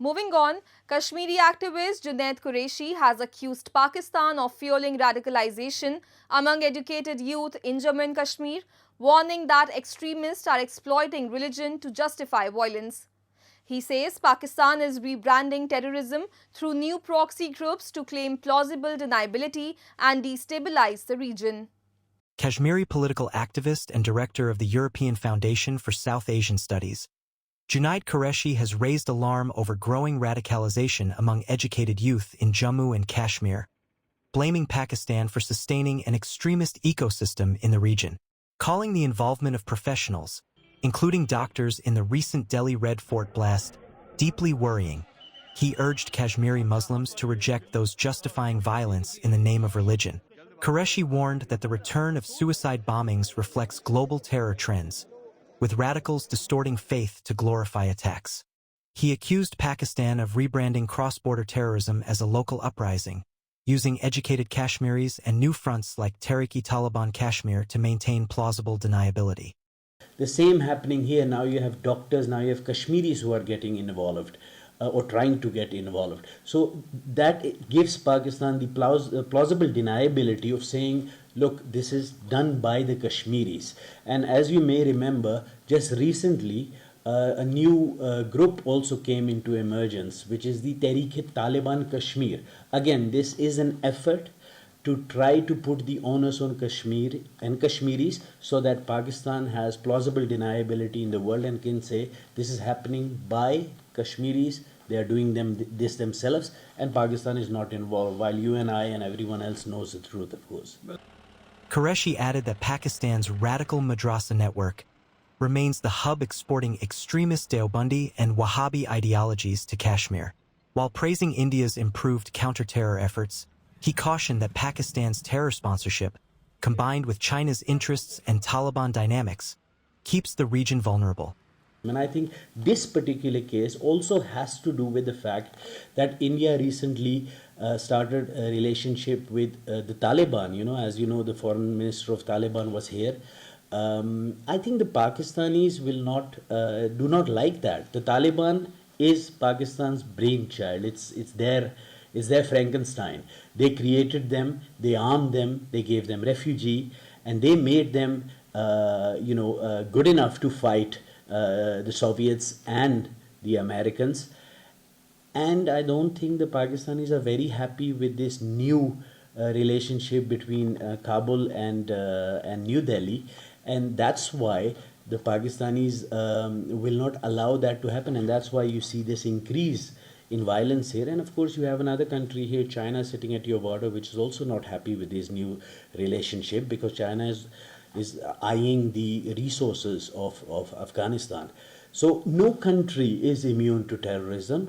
Moving on, Kashmiri activist Junaid Qureshi has accused Pakistan of fueling radicalization among educated youth in Jammu and Kashmir, warning that extremists are exploiting religion to justify violence. He says Pakistan is rebranding terrorism through new proxy groups to claim plausible deniability and destabilize the region. Kashmiri political activist and director of the European Foundation for South Asian Studies, Junaid Qureshi has raised alarm over growing radicalization among educated youth in Jammu and Kashmir, blaming Pakistan for sustaining an extremist ecosystem in the region, calling the involvement of professionals, including doctors in the recent Delhi Red Fort blast, deeply worrying. He urged Kashmiri Muslims to reject those justifying violence in the name of religion. Qureshi warned that the return of suicide bombings reflects global terror trends, with radicals distorting faith to glorify attacks. He accused Pakistan of rebranding cross-border terrorism as a local uprising, using educated Kashmiris and new fronts like Tehrik-e-Taliban Kashmir to maintain plausible deniability. The same happening here. Now you have doctors, now you have Kashmiris who are getting involved or trying to get involved. So that gives Pakistan the plausible deniability of saying, look, this is done by the Kashmiris. And as you may remember, just recently, a new group also came into emergence, which is the Tehrik-e-Taliban Kashmir. Again, this is an effort to try to put the onus on Kashmir and Kashmiris so that Pakistan has plausible deniability in the world and can say this is happening by Kashmiris, they are doing this themselves, and Pakistan is not involved, while you and I and everyone else knows the truth, of course. Qureshi added that Pakistan's radical madrasa network remains the hub exporting extremist Deobandi and Wahhabi ideologies to Kashmir. While praising India's improved counter-terror efforts, he cautioned that Pakistan's terror sponsorship, combined with China's interests and Taliban dynamics, keeps the region vulnerable. And I think this particular case also has to do with the fact that India recently started a relationship with the Taliban. You know, as you know, the foreign minister of Taliban was here. I think the Pakistanis do not like that. The Taliban is Pakistan's brainchild. It's their Frankenstein. They created them, they armed them, they gave them refugee, and they made them good enough to fight the Soviets and the Americans. And I don't think the Pakistanis are very happy with this new relationship between Kabul and New Delhi, and that's why the Pakistanis will not allow that to happen, and that's why you see this increase in violence here. And of course you have another country here, China, sitting at your border, which is also not happy with this new relationship, because China is eyeing the resources of Afghanistan. So no country is immune to terrorism.